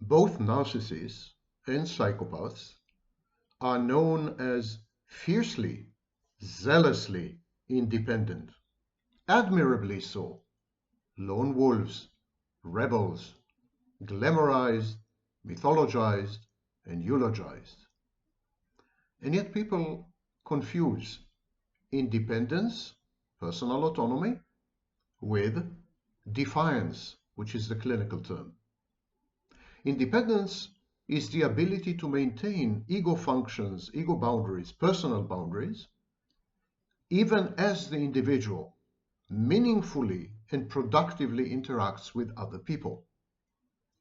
Both narcissists and psychopaths are known as fiercely, zealously independent, admirably so, lone wolves, rebels, glamorized, mythologized, and eulogized. And yet people confuse independence, personal autonomy, with defiance, which is the clinical term. Independence is the ability to maintain ego functions, ego boundaries, personal boundaries, even as the individual meaningfully and productively interacts with other people.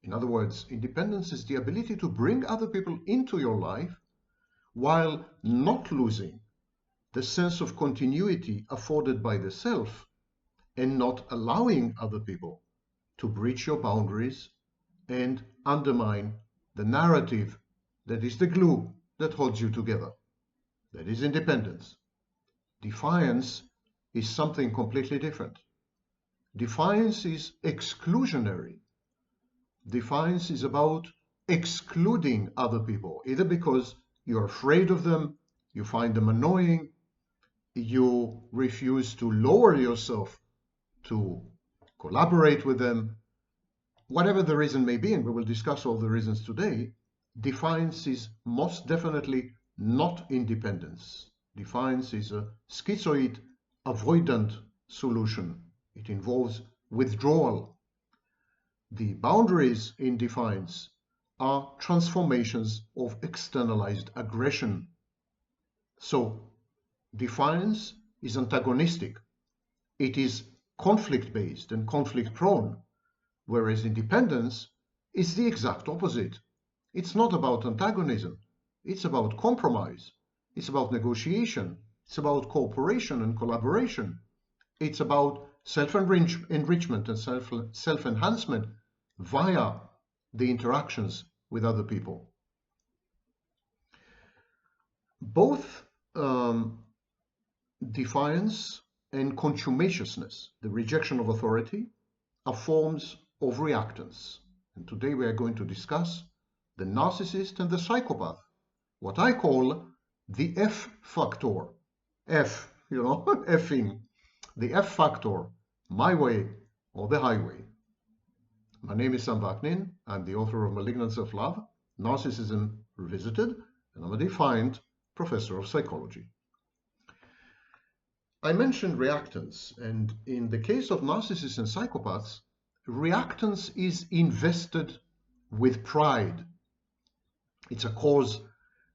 In other words, independence is the ability to bring other people into your life while not losing the sense of continuity afforded by the self and not allowing other people to breach your boundaries and undermine the narrative that is the glue that holds you together. That is independence. Defiance is something completely different. Defiance is exclusionary. Defiance is about excluding other people, either because you're afraid of them, you find them annoying, you refuse to lower yourself to collaborate with them, whatever the reason may be, and we will discuss all the reasons today. Defiance is most definitely not independence. Defiance is a schizoid, avoidant solution. It involves withdrawal. The boundaries in defiance are transformations of externalized aggression. So, defiance is antagonistic. It is conflict-based and conflict-prone, whereas independence is the exact opposite. It's not about antagonism. It's about compromise. It's about negotiation. It's about cooperation and collaboration. It's about self-enrichment and self-enhancement via the interactions with other people. Both defiance and contumaciousness, the rejection of authority, are forms of reactance. And today we are going to discuss the narcissist and the psychopath, what I call the F factor. F, effing. The F factor, my way or the highway. My name is Vaknin. I'm the author of Malignant Self-Love, Narcissism Revisited, and I'm a Defiant professor of psychology. I mentioned reactance, and in the case of narcissists and psychopaths, reactance is invested with pride. It's a cause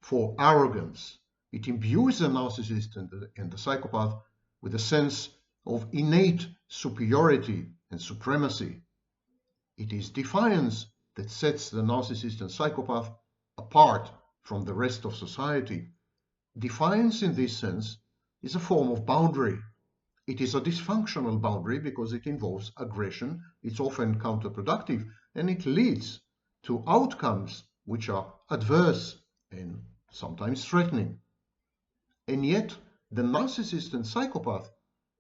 for arrogance. It imbues the narcissist and the psychopath with a sense of innate superiority and supremacy. It is defiance that sets the narcissist and psychopath apart from the rest of society. Defiance in this sense is a form of boundary. It is a dysfunctional boundary because it involves aggression. It's often counterproductive, and it leads to outcomes which are adverse and sometimes threatening. And yet, the narcissist and psychopath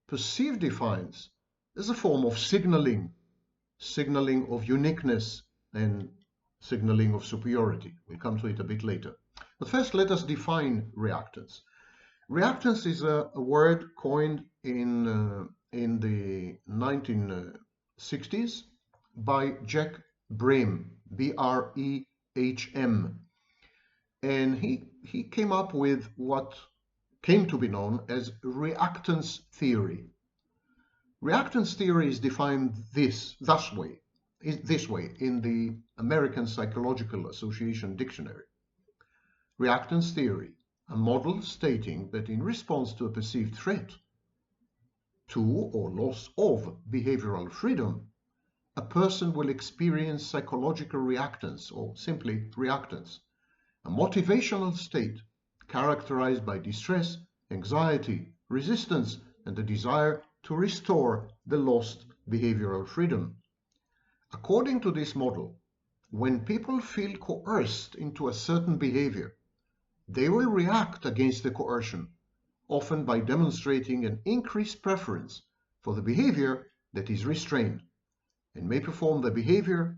perceive defiance as a form of signaling of uniqueness and signaling of superiority. We'll come to it a bit later. But first, let us define reactance. Reactance is a word coined in the 1960s by Jack Brehm, B-R-E-H-M. And he came up with what came to be known as reactance theory. Reactance theory is defined this way in the American Psychological Association Dictionary. Reactance theory, a model stating that in response to a perceived threat to or loss of behavioral freedom, a person will experience psychological reactance, or simply reactance, a motivational state characterized by distress, anxiety, resistance, and the desire to restore the lost behavioral freedom. According to this model, when people feel coerced into a certain behavior, they will react against the coercion, often by demonstrating an increased preference for the behavior that is restrained, and may perform the behavior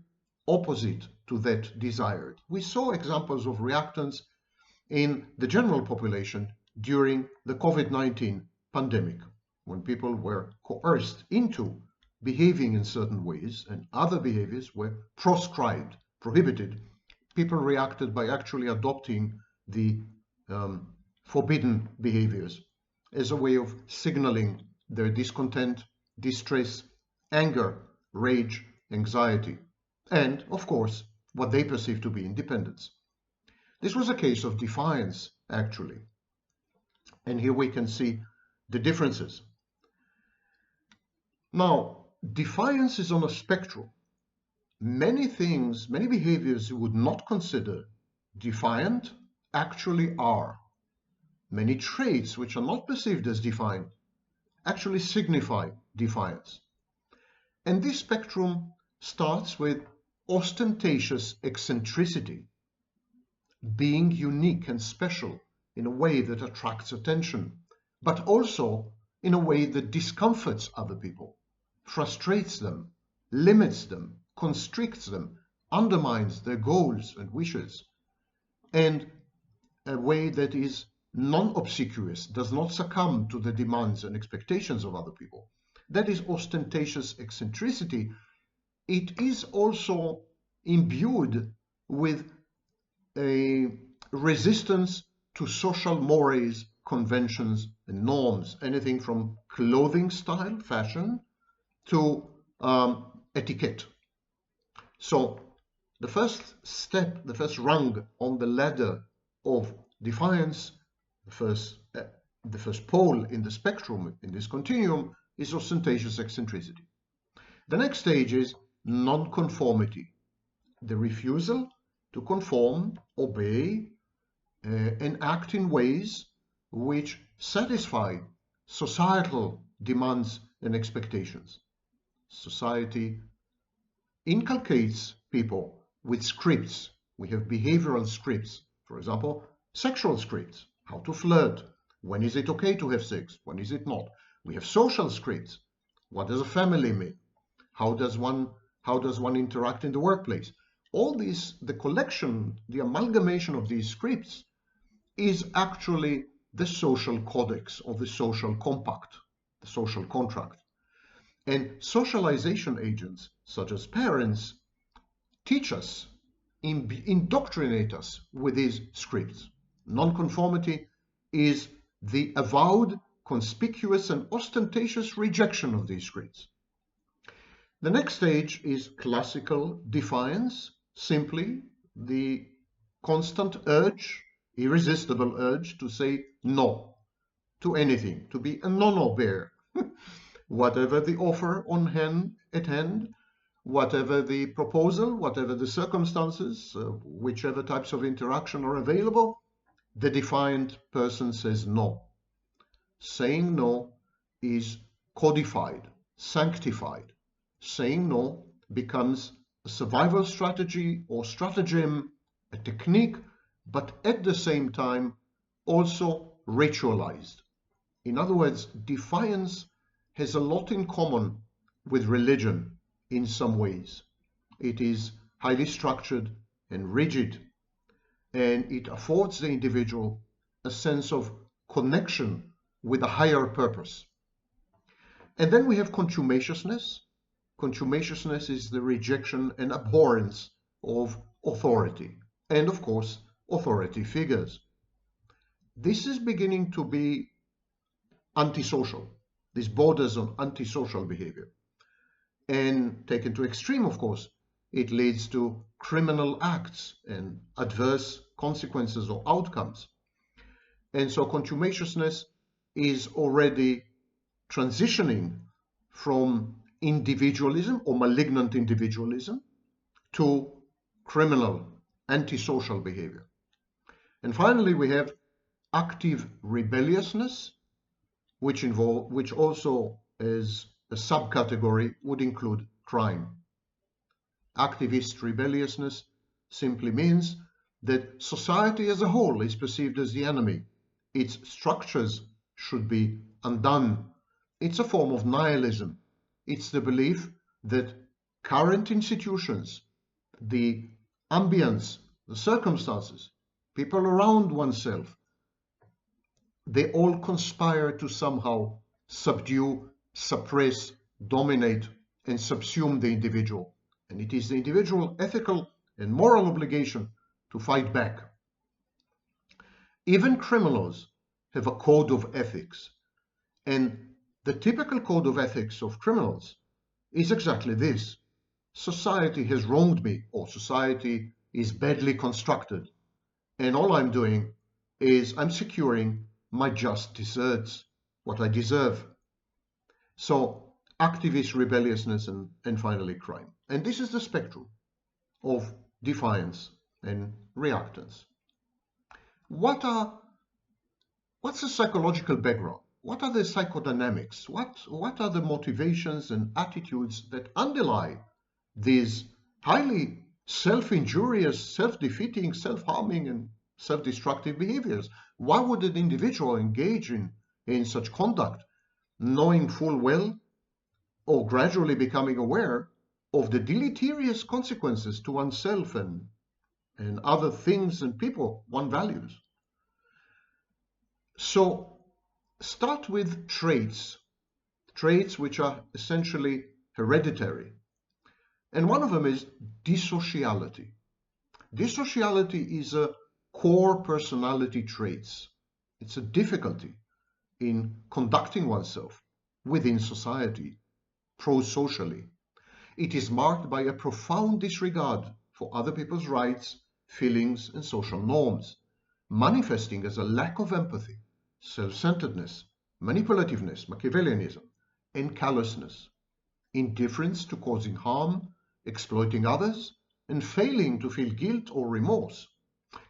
opposite to that desired. We saw examples of reactance in the general population during the COVID-19 pandemic, when people were coerced into behaving in certain ways and other behaviors were proscribed, prohibited. People reacted by actually adopting the forbidden behaviors as a way of signaling their discontent, distress, anger, rage, anxiety, and, of course, what they perceive to be independence. This was a case of defiance, actually. And here we can see the differences. Now, defiance is on a spectrum. Many things, many behaviors you would not consider defiant actually are. Many traits which are not perceived as defiant actually signify defiance. And this spectrum starts with ostentatious eccentricity, being unique and special in a way that attracts attention, but also in a way that discomforts other people, frustrates them, limits them, constricts them, undermines their goals and wishes, and a way that is non-obsequious, does not succumb to the demands and expectations of other people. That is ostentatious eccentricity. It is also imbued with a resistance to social mores, conventions, and norms, anything from clothing style, fashion, to etiquette. So the first step, the first rung on the ladder of defiance, the first pole in the spectrum, in this continuum, is ostentatious eccentricity. The next stage is non-conformity, the refusal to conform, obey, and act in ways which satisfy societal demands and expectations. Society inculcates people with scripts. We have behavioral scripts, for example, sexual scripts, how to flirt, when is it okay to have sex, when is it not. We have social scripts. What does a family mean? How does one interact in the workplace? All these, the collection, the amalgamation of these scripts is actually the social codex or the social compact, the social contract. And socialization agents, such as parents, teach us, indoctrinate us with these scripts. Nonconformity is the avowed, conspicuous, and ostentatious rejection of these scripts. The next stage is classical defiance, simply the constant urge, irresistible urge to say no to anything, to be a no-no bear. Whatever the offer at hand, whatever the proposal, whatever the circumstances, whichever types of interaction are available, the defiant person says no. Saying no is codified, sanctified. Saying no becomes a survival strategy or stratagem, a technique, but at the same time also ritualized. In other words, defiance has a lot in common with religion in some ways. It is highly structured and rigid, and it affords the individual a sense of connection with a higher purpose. And then we have contumaciousness. Contumaciousness is the rejection and abhorrence of authority, and of course, authority figures. This is beginning to be antisocial. This borders on antisocial behavior. And taken to extreme, of course, it leads to criminal acts and adverse consequences or outcomes. And so contumaciousness is already transitioning from individualism or malignant individualism to criminal, antisocial behavior. And finally, we have active rebelliousness, which also as a subcategory would include crime. Activist rebelliousness simply means that society as a whole is perceived as the enemy. Its structures should be undone. It's a form of nihilism. It's the belief that current institutions, the ambience, the circumstances, people around oneself, they all conspire to somehow subdue, suppress, dominate, and subsume the individual. And it is the individual ethical and moral obligation to fight back. Even criminals have a code of ethics. And the typical code of ethics of criminals is exactly this. Society has wronged me, or society is badly constructed. And all I'm doing is I'm securing my just deserts, what I deserve. So activist rebelliousness and finally crime. And this is the spectrum of defiance and reactance. What's the psychological background? What are the psychodynamics? What are the motivations and attitudes that underlie these highly self-injurious, self-defeating, self-harming, and self-destructive behaviors? Why would an individual engage in such conduct, knowing full well or gradually becoming aware of the deleterious consequences to oneself and other things and people one values? So start with traits which are essentially hereditary. And one of them is dissociality. Dissociality is a core personality traits. It's a difficulty in conducting oneself within society, pro-socially. It is marked by a profound disregard for other people's rights, feelings, and social norms, manifesting as a lack of empathy, self-centeredness, manipulativeness, Machiavellianism, and callousness, indifference to causing harm, exploiting others, and failing to feel guilt or remorse.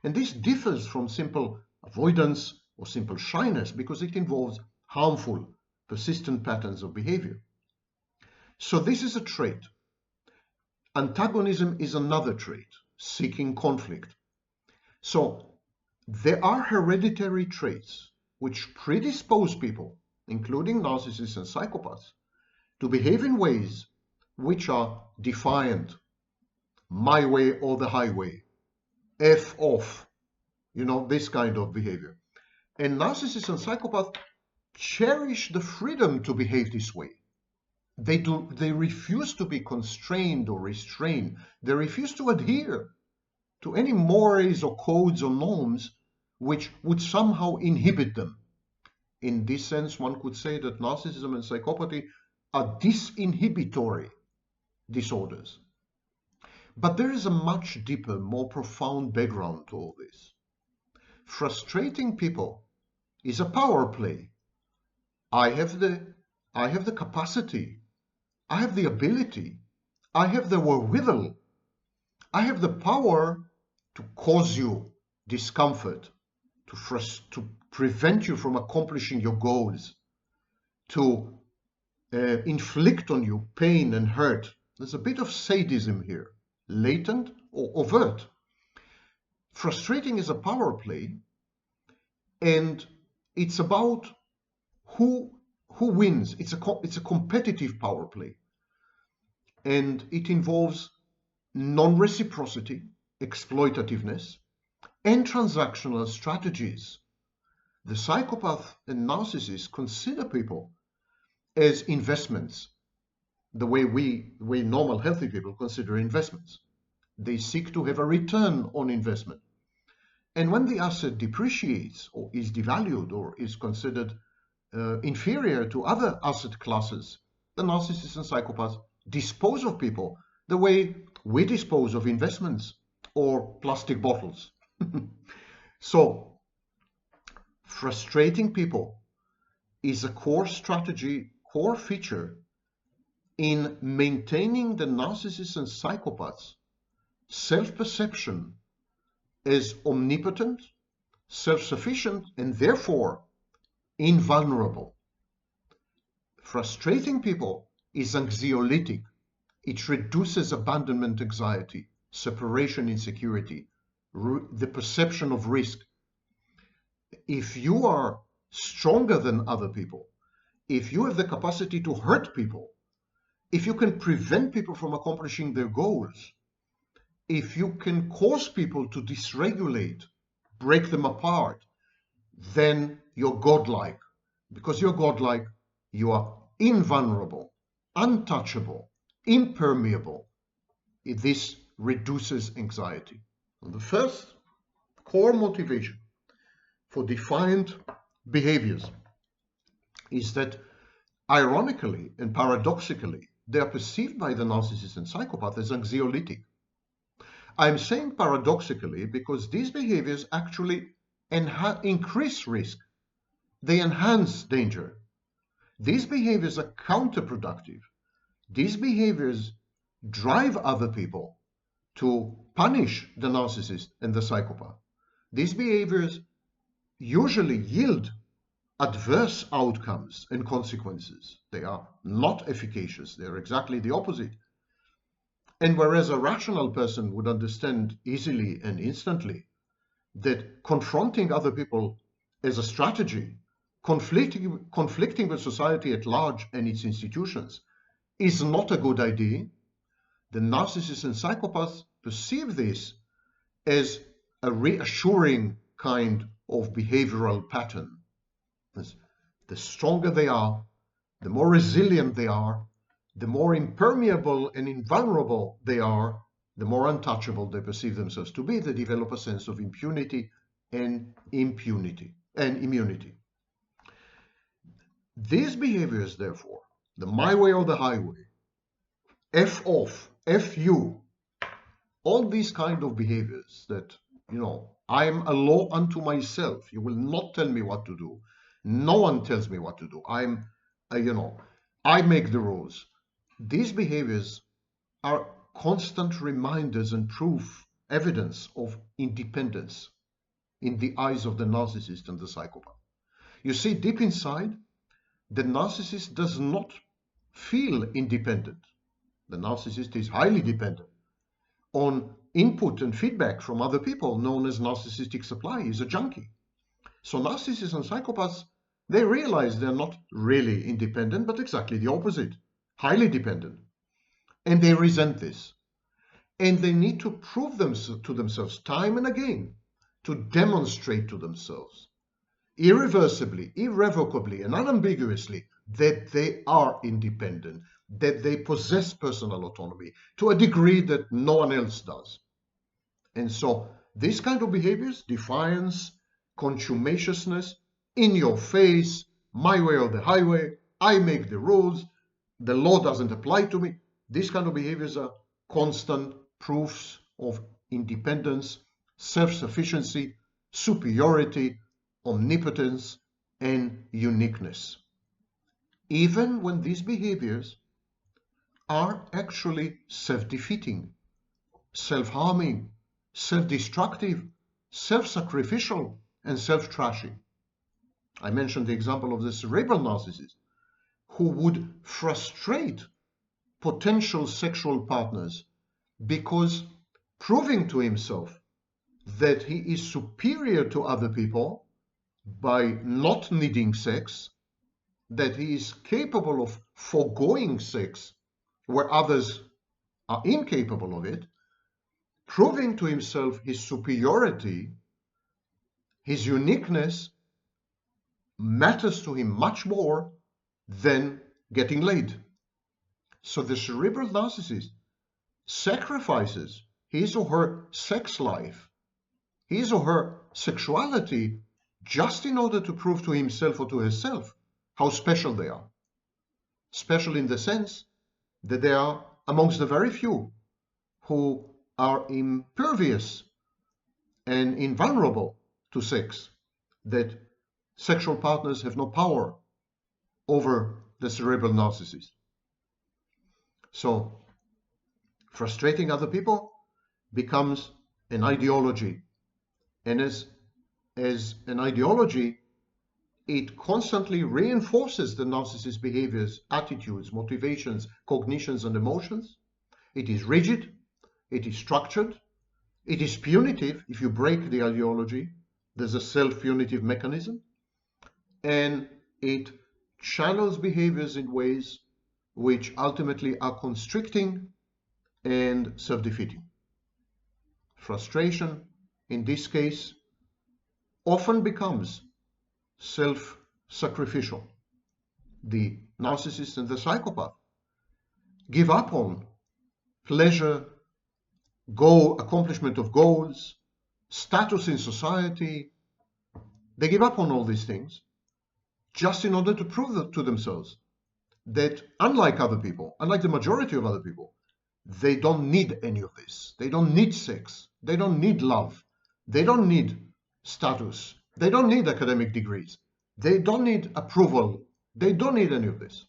And this differs from simple avoidance or simple shyness because it involves harmful, persistent patterns of behavior. So this is a trait. Antagonism is another trait, seeking conflict. So there are hereditary traits which predispose people, including narcissists and psychopaths, to behave in ways which are defiant, my way or the highway, F off, this kind of behavior. And narcissists and psychopaths cherish the freedom to behave this way. They refuse to be constrained or restrained. They refuse to adhere to any mores or codes or norms which would somehow inhibit them. In this sense, one could say that narcissism and psychopathy are disinhibitory disorders. But there is a much deeper, more profound background to all this. Frustrating people is a power play. I have the capacity, I have the ability, I have the wherewithal, I have the power to cause you discomfort, to prevent you from accomplishing your goals, to inflict on you pain and hurt. There's a bit of sadism here, latent or overt. Frustrating is a power play, and it's about who wins. It's a competitive power play, and it involves non-reciprocity, exploitativeness, and transactional strategies. The psychopath and narcissist consider people as investments, the way normal healthy people consider investments. They seek to have a return on investment. And when the asset depreciates or is devalued or is considered inferior to other asset classes, the narcissists and psychopaths dispose of people the way we dispose of investments or plastic bottles. So, frustrating people is a core strategy, core feature in maintaining the narcissists and psychopaths' self-perception as omnipotent, self-sufficient, and therefore invulnerable. Frustrating people is anxiolytic. It reduces abandonment anxiety, separation insecurity, the perception of risk. If you are stronger than other people, if you have the capacity to hurt people, if you can prevent people from accomplishing their goals, if you can cause people to dysregulate, break them apart, then you're godlike. Because you're godlike, you are invulnerable, untouchable, impermeable. This reduces anxiety. And the first core motivation for defiant behaviors is that, ironically and paradoxically, they are perceived by the narcissist and psychopath as anxiolytic. I'm saying paradoxically because these behaviors actually increase risk. They enhance danger. These behaviors are counterproductive. These behaviors drive other people to punish the narcissist and the psychopath. These behaviors usually yield adverse outcomes and consequences. They are not efficacious. They're exactly the opposite. And whereas a rational person would understand easily and instantly that confronting other people as a strategy, conflicting with society at large and its institutions, is not a good idea, the narcissists and psychopaths perceive this as a reassuring kind of behavioral pattern. The stronger they are, the more resilient they are, the more impermeable and invulnerable they are, the more untouchable they perceive themselves to be. They develop a sense of impunity and immunity. These behaviors, therefore, the my way or the highway, F off, F you, all these kind of behaviors that, I am a law unto myself. You will not tell me what to do. No one tells me what to do. I make the rules. These behaviors are constant reminders and proof, evidence of independence in the eyes of the narcissist and the psychopath. You see, deep inside, the narcissist does not feel independent. The narcissist is highly dependent on input and feedback from other people, known as narcissistic supply. He's a junkie. So narcissists and psychopaths, they realize they're not really independent, but exactly the opposite, highly dependent. And they resent this. And they need to prove to themselves time and again, to demonstrate to themselves, irreversibly, irrevocably, and unambiguously, that they are independent, that they possess personal autonomy to a degree that no one else does. And so these kind of behaviors, defiance, contumaciousness, in your face, my way or the highway, I make the rules, the law doesn't apply to me, these kind of behaviors are constant proofs of independence, self-sufficiency, superiority, omnipotence, and uniqueness. Even when these behaviors are actually self-defeating, self-harming, self-destructive, self-sacrificial, and self-trashing. I mentioned the example of the cerebral narcissist who would frustrate potential sexual partners because proving to himself that he is superior to other people by not needing sex, that he is capable of foregoing sex where others are incapable of it, proving to himself his superiority, his uniqueness matters to him much more than getting laid. So the cerebral narcissist sacrifices his or her sex life, his or her sexuality, just in order to prove to himself or to herself how special they are. Special in the sense that they are amongst the very few who are impervious and invulnerable to sex, that sexual partners have no power over the cerebral narcissist. So frustrating other people becomes an ideology, and as an ideology, it constantly reinforces the narcissist's behaviors, attitudes, motivations, cognitions, and emotions. It is rigid, it is structured, it is punitive. If you break the ideology, there's a self-punitive mechanism, and it channels behaviors in ways which ultimately are constricting and self-defeating. frustration, in this case, often becomes self-sacrificial. The narcissist and the psychopath give up on pleasure, accomplishment of goals, status in society. They give up on all these things just in order to prove to themselves that unlike other people, unlike the majority of other people, they don't need any of this. They don't need sex. They don't need love. They don't need status. They don't need academic degrees. They don't need approval. They don't need any of this.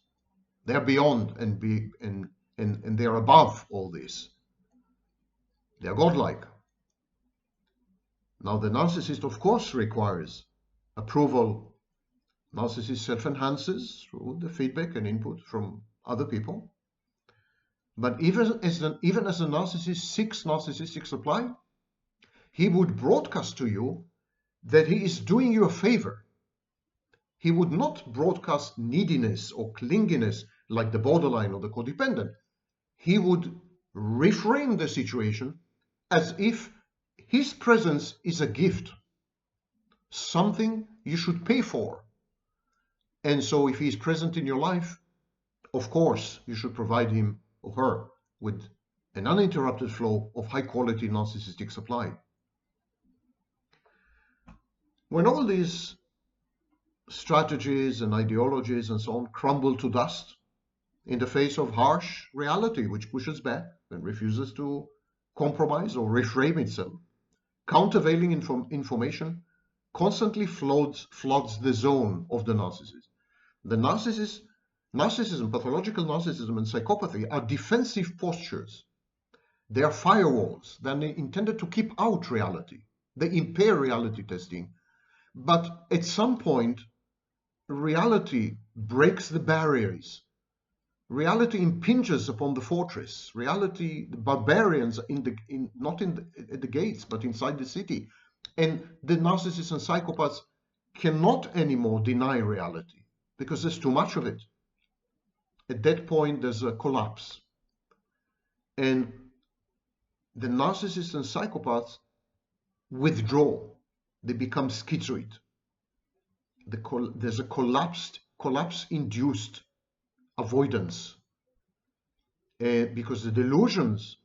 They are beyond and they are above all this. They are godlike. Now, the narcissist, of course, requires approval. Narcissist self-enhances through the feedback and input from other people. But even as a narcissist seeks narcissistic supply, he would broadcast to you that he is doing you a favor. He would not broadcast neediness or clinginess like the borderline or the codependent. He would reframe the situation as if his presence is a gift, something you should pay for. And so if he is present in your life, of course, you should provide him or her with an uninterrupted flow of high-quality narcissistic supply. When all these strategies and ideologies and so on crumble to dust in the face of harsh reality, which pushes back and refuses to compromise or reframe itself, countervailing information constantly floods the zone of the narcissist. The narcissism, pathological narcissism, and psychopathy are defensive postures. They are firewalls that are intended to keep out reality. They impair reality testing. But at some point, reality breaks the barriers. Reality impinges upon the fortress. Reality, the barbarians not at the gates, but inside the city. And the narcissists and psychopaths cannot anymore deny reality because there's too much of it. At that point, there's a collapse. And the narcissists and psychopaths withdraw. They become schizoid. There's a collapse-induced avoidance because the delusions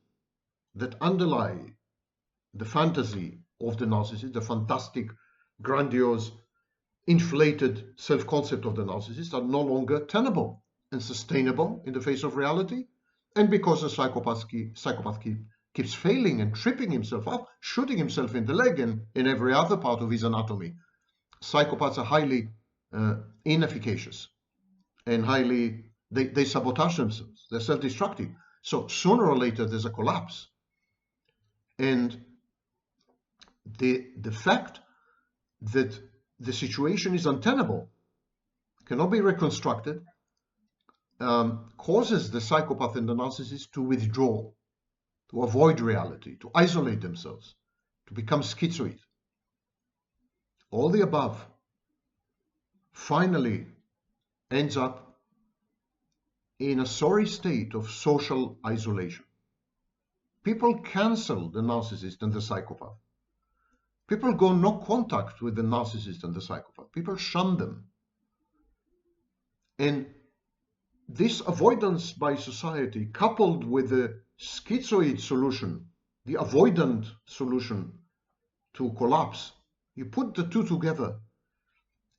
that underlie the fantasy of the narcissist, the fantastic, grandiose, inflated self-concept of the narcissist are no longer tenable and sustainable in the face of reality. And because the psychopath keeps failing and tripping himself up, shooting himself in the leg and in every other part of his anatomy, psychopaths are highly inefficacious and they sabotage themselves. They're self-destructive. So sooner or later, there's a collapse. And the fact that the situation is untenable, cannot be reconstructed, causes the psychopath and the narcissist to withdraw, to avoid reality, to isolate themselves, to become schizoid. All the above finally ends up in a sorry state of social isolation. People cancel the narcissist and the psychopath. People go no contact with the narcissist and the psychopath. People shun them. And this avoidance by society, coupled with the schizoid solution, the avoidant solution to collapse, you put the two together,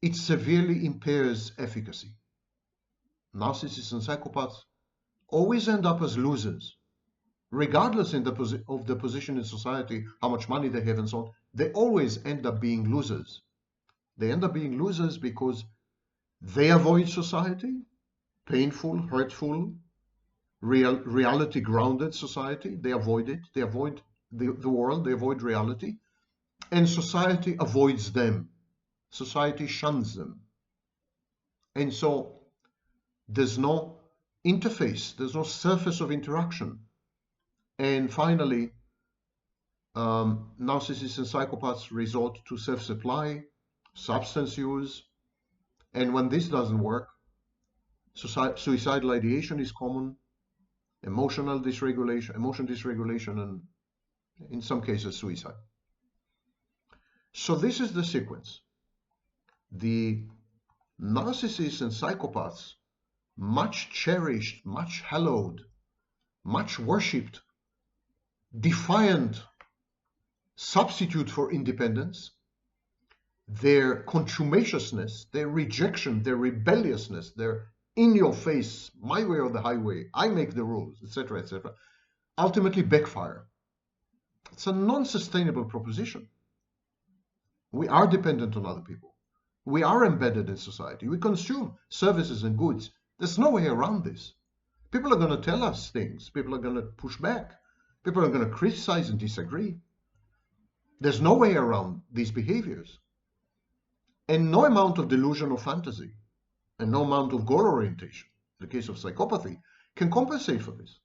it severely impairs efficacy. Narcissists and psychopaths always end up as losers, regardless of the position in society, how much money they have and so on. They always end up being losers. They end up being losers because they avoid society, painful, hurtful, reality-grounded society. They avoid it. They avoid the world. They avoid reality. And society avoids them. Society shuns them. And so there's no interface. There's no surface of interaction. And finally, narcissists and psychopaths resort to self-supply, substance use, and when this doesn't work, suicidal ideation is common, emotion dysregulation, and in some cases suicide. So this is the sequence. The narcissists and psychopaths, much cherished, much hallowed, much worshipped, defiant substitute for independence, their contumaciousness, their rejection, their rebelliousness, their in your face, my way or the highway, I make the rules, etc., etc., ultimately backfire. It's a non-sustainable proposition. We are dependent on other people. We are embedded in society. We consume services and goods. There's no way around this. People are going to tell us things. People are going to push back. People are going to criticize and disagree. There's no way around these behaviors. And no amount of delusion or fantasy and no amount of goal orientation, in the case of psychopathy, can compensate for this.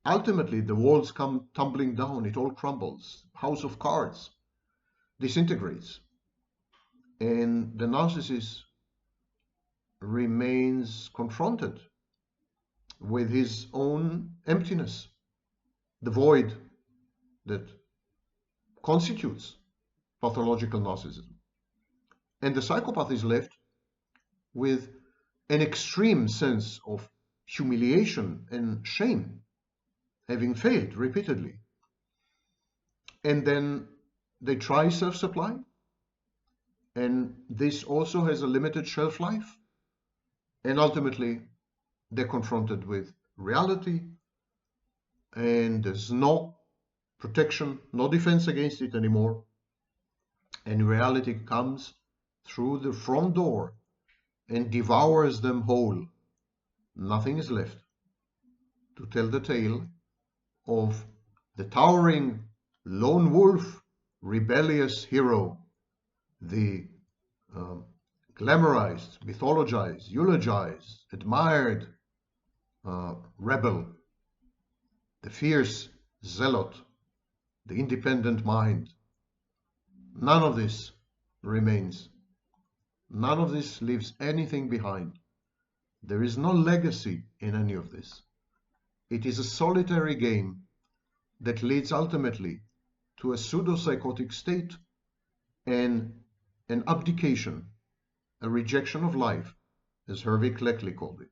Ultimately, the walls come tumbling down. It all crumbles. House of cards disintegrates. And the narcissist remains confronted with his own emptiness, the void that constitutes pathological narcissism. And the psychopath is left with an extreme sense of humiliation and shame, having failed repeatedly. And then they try self-supply, and this also has a limited shelf life. And ultimately, they're confronted with reality, and there's no protection, no defense against it anymore. And reality comes through the front door and devours them whole. Nothing is left to tell the tale of the towering lone wolf, rebellious hero, the glamorized, mythologized, eulogized, admired rebel, the fierce zealot, the independent mind. None of this remains. None of this leaves anything behind. There is no legacy in any of this. It is a solitary game that leads ultimately to a pseudo-psychotic state and an abdication, a rejection of life, as Hervey Cleckley called it.